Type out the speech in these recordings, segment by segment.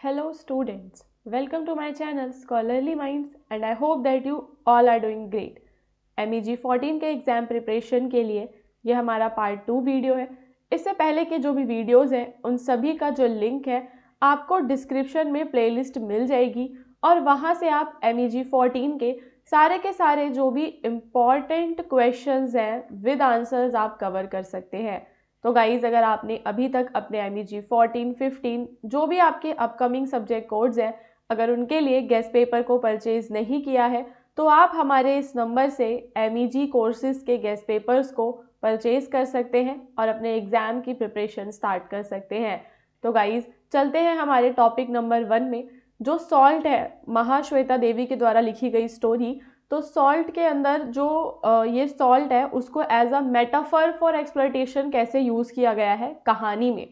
Hello students, welcome to my channel Scholarly Minds and I hope that you all are doing great. MEG 14 के exam preparation के लिए ये हमारा part 2 video है। इससे पहले के जो भी वीडियोस हैं उन सभी का जो लिंक है आपको डिस्क्रिप्शन में प्लेलिस्ट मिल जाएगी और वहाँ से आप MEG 14 के सारे जो भी इम्पॉर्टेंट क्वेश्चंस हैं विद आंसर्स आप कवर कर सकते हैं। तो गाइज़ अगर आपने अभी तक अपने MEG 14, 15 जो भी आपके अपकमिंग सब्जेक्ट कोड्स हैं अगर उनके लिए गेस्ट पेपर को परचेज़ नहीं किया है तो आप हमारे इस नंबर से MEG कोर्सेज़ के गेस्ट पेपर्स को परचेज़ कर सकते हैं और अपने एग्ज़ाम की प्रिपरेशन स्टार्ट कर सकते हैं। तो गाइज़ चलते हैं हमारे टॉपिक नंबर 1 में, जो सॉल्ट है, महाश्वेता देवी के द्वारा लिखी गई स्टोरी। तो सॉल्ट के अंदर जो ये सॉल्ट है उसको as a metaphor for exploitation कैसे यूज़ किया गया है कहानी में।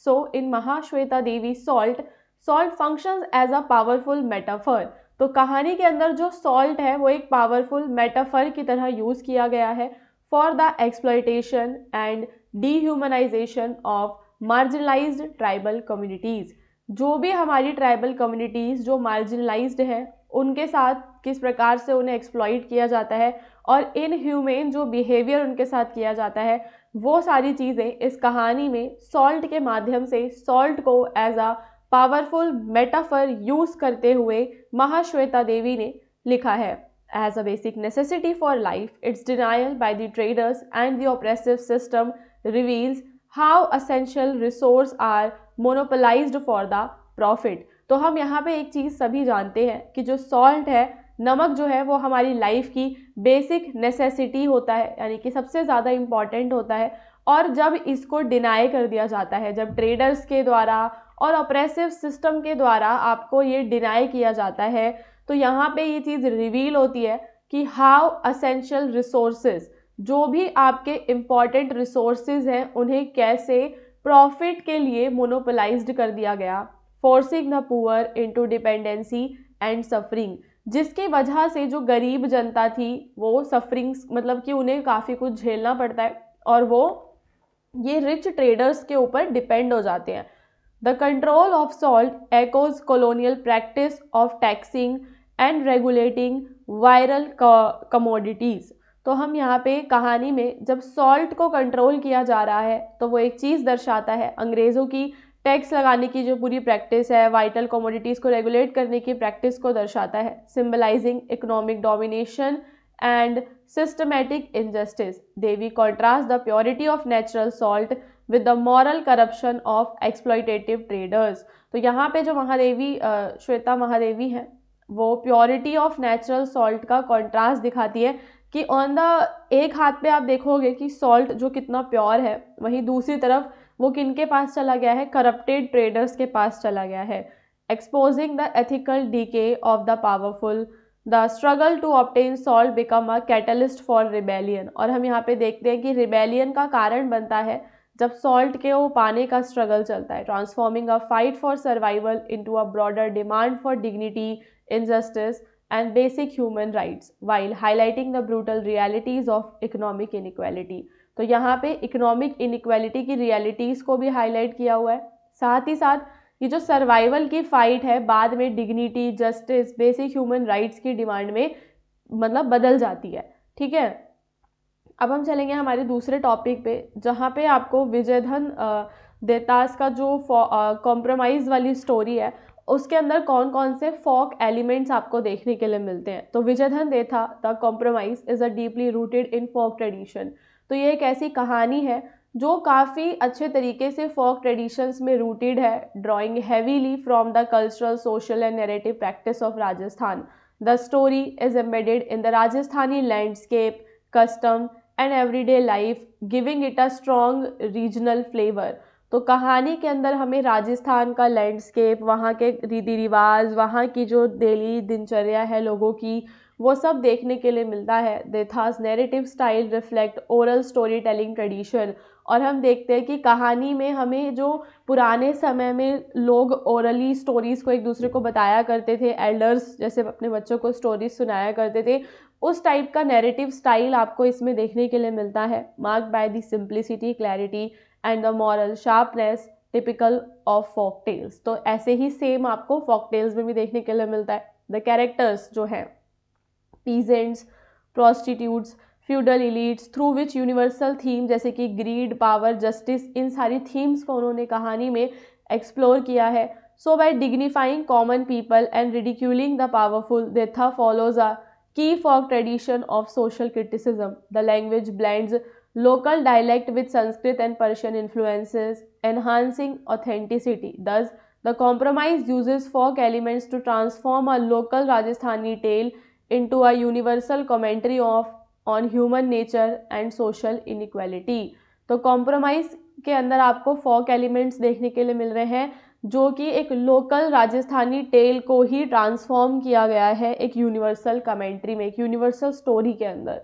So in Mahasweta Devi salt functions as a powerful metaphor. तो कहानी के अंदर जो सॉल्ट है वो एक पावरफुल मेटाफर की तरह यूज़ किया गया है for the exploitation and dehumanisation of marginalised tribal communities. जो भी हमारी ट्राइबल कम्युनिटीज़ जो मार्जिनलाइज्ड हैं उनके साथ किस प्रकार से उन्हें एक्सप्लॉइट किया जाता है और इनह्यूमेन जो बिहेवियर उनके साथ किया जाता है वो सारी चीज़ें इस कहानी में सॉल्ट के माध्यम से सॉल्ट को as a powerful metaphor use करते हुए महाश्वेता देवी ने लिखा है। As a basic necessity for life, its denial by the traders and the oppressive system reveals how essential resource are monopolised for the profit. तो हम यहाँ पे एक चीज़ सभी जानते हैं कि जो सॉल्ट है, नमक जो है वो हमारी लाइफ की बेसिक नेसेसिटी होता है, यानी कि सबसे ज़्यादा इम्पॉर्टेंट होता है। और जब इसको डिनाई कर दिया जाता है, जब ट्रेडर्स के द्वारा और ऑप्रेसिव सिस्टम के द्वारा आपको ये डिनाई किया जाता है, तो यहाँ पे ये चीज़ रिवील होती है कि हाउ असेंशियल रिसोर्सेज, जो भी आपके इम्पॉर्टेंट रिसोर्सेज हैं उन्हें कैसे प्रॉफिट के लिए मोनोपोलाइज्ड कर दिया गया, forcing the poor into dependency and suffering, जिसकी वजह से जो गरीब जनता थी वो सफरिंग्स मतलब कि उन्हें काफ़ी कुछ झेलना पड़ता है और वो ये रिच ट्रेडर्स के ऊपर डिपेंड हो जाते हैं। The control of salt echoes colonial practice of taxing and regulating vital commodities. तो हम यहाँ पे कहानी में जब सॉल्ट को कंट्रोल किया जा रहा है तो वो एक चीज़ दर्शाता है, अंग्रेज़ों की टैक्स लगाने की जो पूरी प्रैक्टिस है, वाइटल कमोडिटीज़ को रेगुलेट करने की प्रैक्टिस को दर्शाता है, symbolising economic domination and systematic injustice. Devi contrast the purity of natural salt with the moral corruption of exploitative traders. तो यहाँ पे जो महादेवी श्वेता महादेवी हैं वो प्योरिटी ऑफ नेचुरल सॉल्ट का कॉन्ट्रास्ट दिखाती है कि ऑन द एक हाथ पे आप देखोगे कि सॉल्ट जो कितना प्योर है, वहीं दूसरी तरफ वो किनके पास चला गया है, करप्टेड ट्रेडर्स के पास चला गया है। Exposing the ethical decay of the powerful, the struggle to obtain salt become a catalyst for rebellion. और हम यहाँ पे देखते हैं कि रिबेलियन का कारण बनता है जब सॉल्ट के वो पाने का स्ट्रगल चलता है, transforming a fight for survival into a broader demand for dignity, injustice and basic human rights while highlighting the brutal realities of economic inequality। तो यहाँ पे इकोनॉमिक इनइक्वालिटी की रियलिटीज़ को भी हाईलाइट किया हुआ है, साथ ही साथ ये जो सर्वाइवल की फाइट है बाद में dignity, justice, basic human rights की डिमांड में मतलब बदल जाती है। ठीक है, अब हम चलेंगे हमारे दूसरे टॉपिक पे, जहाँ पे आपको विजयधन देतास का जो कॉम्प्रोमाइज़ वाली स्टोरी है उसके अंदर कौन कौन से फोक एलिमेंट्स आपको देखने के लिए मिलते हैं। तो Vijaydan Detha the compromise is a deeply rooted in folk tradition. तो ये एक ऐसी कहानी है जो काफ़ी अच्छे तरीके से फोक ट्रेडिशंस में रूटेड है, drawing heavily from the cultural, social and narrative practice of Rajasthan. The story is embedded in the Rajasthani landscape, custom and everyday life, giving it a strong regional flavour. तो कहानी के अंदर हमें राजस्थान का लैंडस्केप, वहाँ के रीति रिवाज, वहाँ की जो डेली दिनचर्या है लोगों की, वो सब देखने के लिए मिलता है। Detha's narrative style reflect oral storytelling tradition. और हम देखते हैं कि कहानी में हमें जो पुराने समय में लोग ओरली स्टोरीज़ को एक दूसरे को बताया करते थे, एल्डर्स जैसे अपने बच्चों को स्टोरीज सुनाया करते थे, उस टाइप का नैरेटिव स्टाइल आपको इसमें देखने के लिए मिलता है। Marked by the simplicity, clarity and the moral sharpness, typical of folk tales. तो ऐसे ही सेम आपको फोक टेल्स में भी देखने के लिए मिलता है। द कैरेक्टर्स जो है peasants, prostitutes, feudal elites, through which universal theme जैसे कि ग्रीड, पावर, जस्टिस, इन सारी थीम्स को उन्होंने कहानी में एक्सप्लोर किया है। So by dignifying common people and ridiculing the powerful, Detha follows a key folk tradition of social criticism. The language blends local dialect with Sanskrit and Persian influences, enhancing authenticity. Thus, the compromise uses folk elements to transform a local Rajasthani tale into a universal commentary on human nature and social inequality. तो compromise के अंदर आपको फोक elements देखने के लिए मिल रहे हैं जो कि एक लोकल राजस्थानी टेल को ही ट्रांसफॉर्म किया गया है एक यूनिवर्सल कमेंट्री में, एक यूनिवर्सल स्टोरी के अंदर।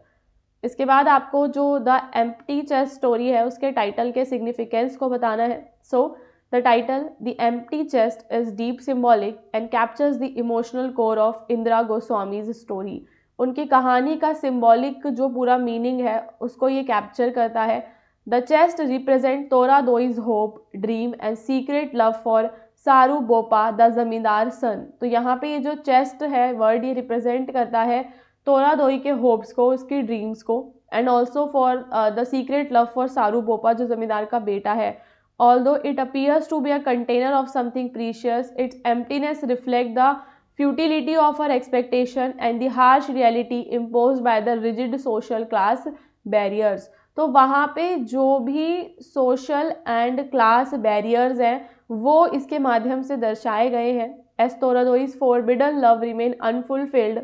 इसके बाद आपको जो द एम्प्टी चेस्ट स्टोरी है उसके टाइटल के सिग्निफिकेंस को बताना है। So the title the empty chest is deep symbolic and captures the emotional core of Indira Goswamis story. उनकी कहानी का सिम्बॉलिक जो पूरा मीनिंग है उसको ये कैप्चर करता है। The chest represent Toradoi's hope, dream and secret love for सारू बोपा द जमींदार सन। तो यहाँ पे ये जो चेस्ट है वर्ड ये रिप्रेजेंट करता है तोरादोई के होप्स को, उसकी ड्रीम्स को, and also for the secret love for सारू बोपा जो जमींदार का बेटा है। Although it appears to be a container of something precious, its emptiness reflects the futility of our expectation and the harsh reality imposed by the rigid social class barriers. तो वहाँ पे जो भी सोशल एंड क्लास बैरियर्स हैं वो इसके माध्यम से दर्शाए गए हैं। As Toradoi's forbidden love remain unfulfilled,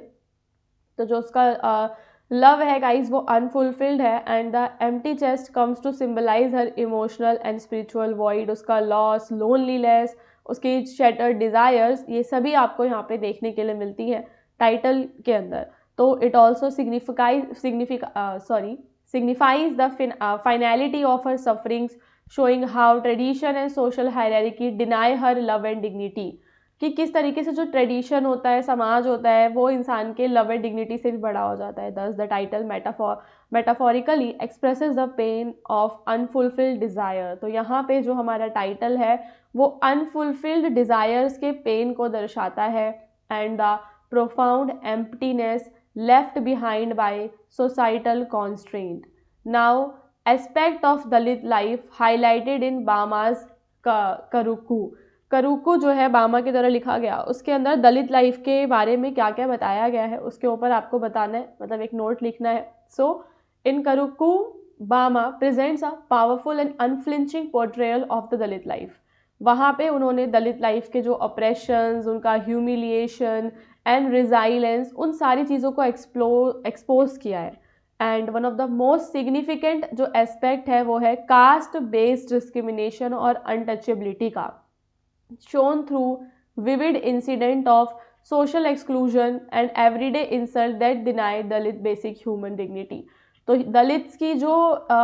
तो जो उसका लव है गाइस वो अनफुलफिल्ड है। And the empty chest comes to symbolise her emotional and spiritual void, उसका लॉस, लोनलीनेस, उसकी शैटर्ड डिज़ायर्स, ये सभी आपको यहाँ पे देखने के लिए मिलती हैं टाइटल के अंदर। तो it also signifies the finality of her sufferings, showing how tradition and social hierarchy deny her love and dignity. कि किस तरीके से जो ट्रेडिशन होता है, समाज होता है, वो इंसान के लव एंड डिग्निटी से भी बड़ा हो जाता है। Thus the title metaphorically expresses the pain of unfulfilled desire. तो यहाँ पे जो हमारा टाइटल है वो unfulfilled desires के पेन को दर्शाता है and the profound emptiness left behind by societal constraint. Now, aspect of Dalit life highlighted in Bama's Karuku. करूकू जो है बामा की तरह लिखा गया, उसके अंदर दलित लाइफ के बारे में क्या क्या बताया गया है उसके ऊपर आपको बताना है, मतलब एक नोट लिखना है। सो इन करूकू बामा presents a powerful and unflinching portrayal of the Dalit life. वहाँ पे उन्होंने दलित लाइफ के जो ऑपरेशंस, उनका ह्यूमिलिएशन एंड रिजाइलेंस, उन सारी चीज़ों को एक्सपोज किया है। And one of the most significant जो एस्पेक्ट है वो है कास्ट बेस्ड डिस्क्रिमिनेशन और अनटचेबिलिटी का, shown through vivid incident of social exclusion and everyday insult that deny Dalit basic human dignity. तो दलित की जो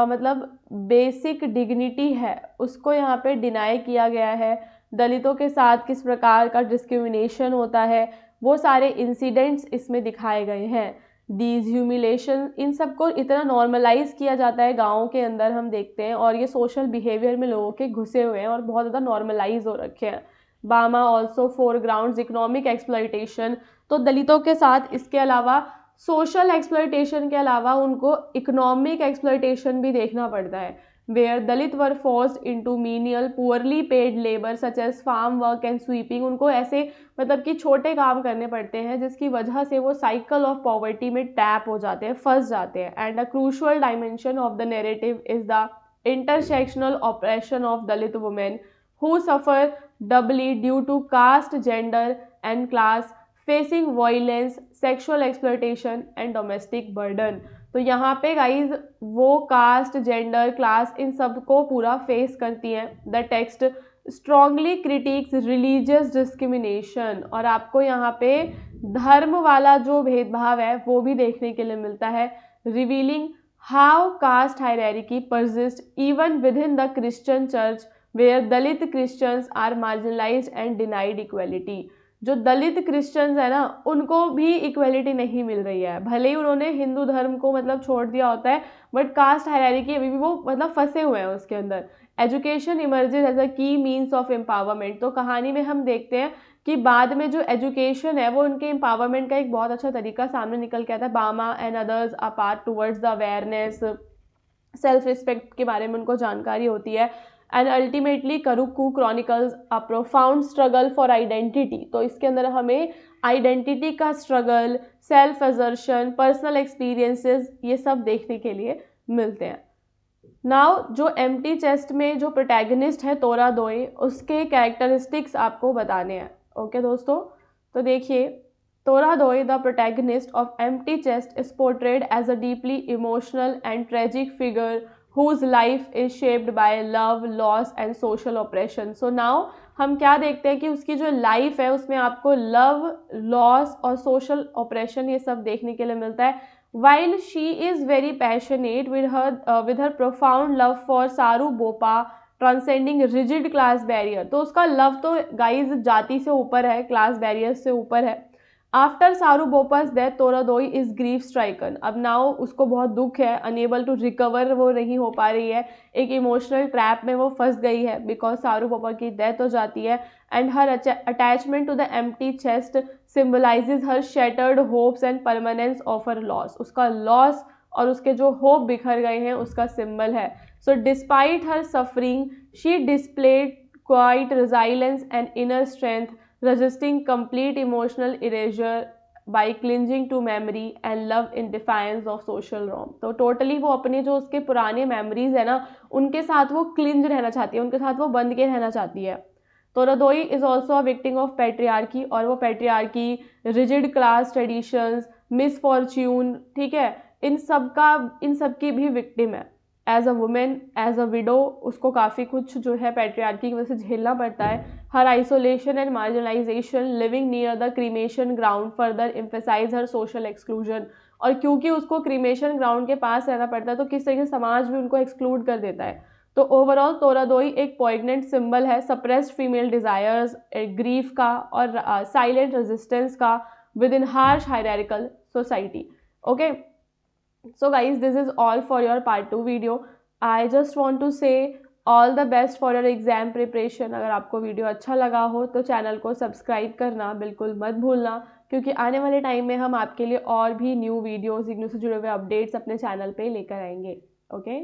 मतलब बेसिक डिग्निटी है उसको यहाँ पे डिनाई किया गया है। दलितों के साथ किस प्रकार का डिस्क्रिमिनेशन होता है वो सारे इंसिडेंट्स इसमें दिखाए गए हैं। दीज ह्यूमिलेशन, इन सबको इतना नॉर्मलाइज किया जाता है गाँव के अंदर, हम देखते हैं, और ये सोशल बिहेवियर में लोगों के घुसे हुए हैं और बहुत ज़्यादा नॉर्मलाइज हो रखे हैं। बामा ऑल्सो फोरग्राउंड्स इकोनॉमिक एक्सप्लॉयटेशन, तो दलितों के साथ इसके अलावा सोशल एक्सप्लॉयटेशन के अलावा उनको इकोनॉमिक एक्सप्लॉयटेशन भी देखना पड़ता है, where Dalit were forced into menial poorly paid labour such as farm work and sweeping. उनको ऐसे मतलब कि छोटे काम करने पड़ते हैं जिसकी वजह से वो साइकिल ऑफ पॉवर्टी में टैप हो जाते हैं, फंस जाते हैं। And a crucial dimension of the narrative is the intersectional operation of Dalit women who suffer doubly due to caste, gender and class, facing violence, sexual exploitation and domestic burden. तो यहाँ पे guys वो cast, gender, class in सब को पूरा face करती हैं। The text strongly critics religious discrimination, और आपको यहाँ पे धर्म वाला जो भेदभाव है वो भी देखने के लिए मिलता है। Revealing how caste hierarchy persist even within the Christian church where Dalit Christians are marginalised and denied equality. जो दलित क्रिश्चियंस है ना उनको भी इक्वलिटी नहीं मिल रही है, भले ही उन्होंने हिंदू धर्म को मतलब छोड़ दिया होता है, बट कास्ट हायरार्की अभी भी वो मतलब फंसे हुए हैं उसके अंदर। एजुकेशन इमर्जेज एज अ की मीन्स ऑफ एम्पावरमेंट। तो कहानी में हम देखते हैं कि बाद में जो एजुकेशन है वो उनके एम्पावरमेंट का एक बहुत अच्छा तरीका सामने निकल के आता है। Bama and others are part towards the awareness, self respect के बारे में उनको जानकारी होती है। And ultimately Karukku chronicles a profound struggle for identity. तो इसके अंदर हमें आइडेंटिटी का struggle, self assertion, personal experiences, ये सब देखने के लिए मिलते हैं। नाउ जो एम्प्टी चेस्ट में जो प्रोटैगनिस्ट है तोरादोई, उसके कैरेक्टरिस्टिक्स आपको बताने हैं। ओके दोस्तों, तो देखिए, Toradoi the protagonist of empty chest is portrayed as a deeply emotional and tragic figure whose life is shaped by love, loss and social oppression। So now हम क्या देखते हैं कि उसकी जो लाइफ है उसमें आपको लव, लॉस और सोशल ऑपरेशन ये सब देखने के लिए मिलता है। While she is very passionate with her profound love for सारू बोपा, ट्रांसेंडिंग रिजिड क्लास बैरियर। तो उसका लव तो गाइज जाति से ऊपर है, क्लास बैरियर से ऊपर है। आफ्टर सारू बोपा's डेथ तोरादोई इज ग्रीफ स्ट्राइकन। अब नाउ उसको बहुत दुख है, अनेबल टू रिकवर वो नहीं हो पा रही है, एक इमोशनल ट्रैप में वो फंस गई है बिकॉज सारू बोपा की डेथ हो जाती है। And her attachment to the empty chest symbolises her shattered hopes and permanence of her loss. उसका लॉस और उसके जो होप बिखर गए हैं उसका सिंबल है। So despite her suffering she displayed quite resilience and inner strength, resisting complete emotional erasure by clinging to memory and love in defiance of social norm। तो टोटली वो अपने जो उसके पुराने मेमोरीज है ना उनके साथ वो क्लिंज रहना चाहती है, उनके साथ वो बंध के रहना चाहती है। Toradoi is also a victim of patriarchy, और वो patriarchy, rigid class traditions, misfortune, ठीक है, इन सब की भी विक्टिम है। As a women, as a widow, उसको काफ़ी कुछ जो है पैट्रियार्की की वजह से झेलना पड़ता है। Her isolation and marginalisation, living near the cremation ground further emphasise her social exclusion. और क्योंकि उसको क्रीमेशन ग्राउंड के पास रहना पड़ता है तो किस तरह से समाज भी उनको एक्सक्लूड कर देता है। तो ओवरऑल तोरादोई एक पॉइग्नेंट सिंबल है सप्रेस्ड फीमेल डिजायर्स, ग्रीफ का और साइलेंट रेजिस्टेंस का with in harsh hierarchical society. Okay, so guys, this is all for your part 2 video। I just want to say all the best for your exam preparation। अगर आपको video अच्छा लगा हो तो channel को subscribe करना बिल्कुल मत भूलना, क्योंकि आने वाले टाइम में हम आपके लिए और भी न्यू वीडियोस, इग्नू से जुड़े हुए अपडेट्स अपने चैनल पे लेकर आएंगे। ओके।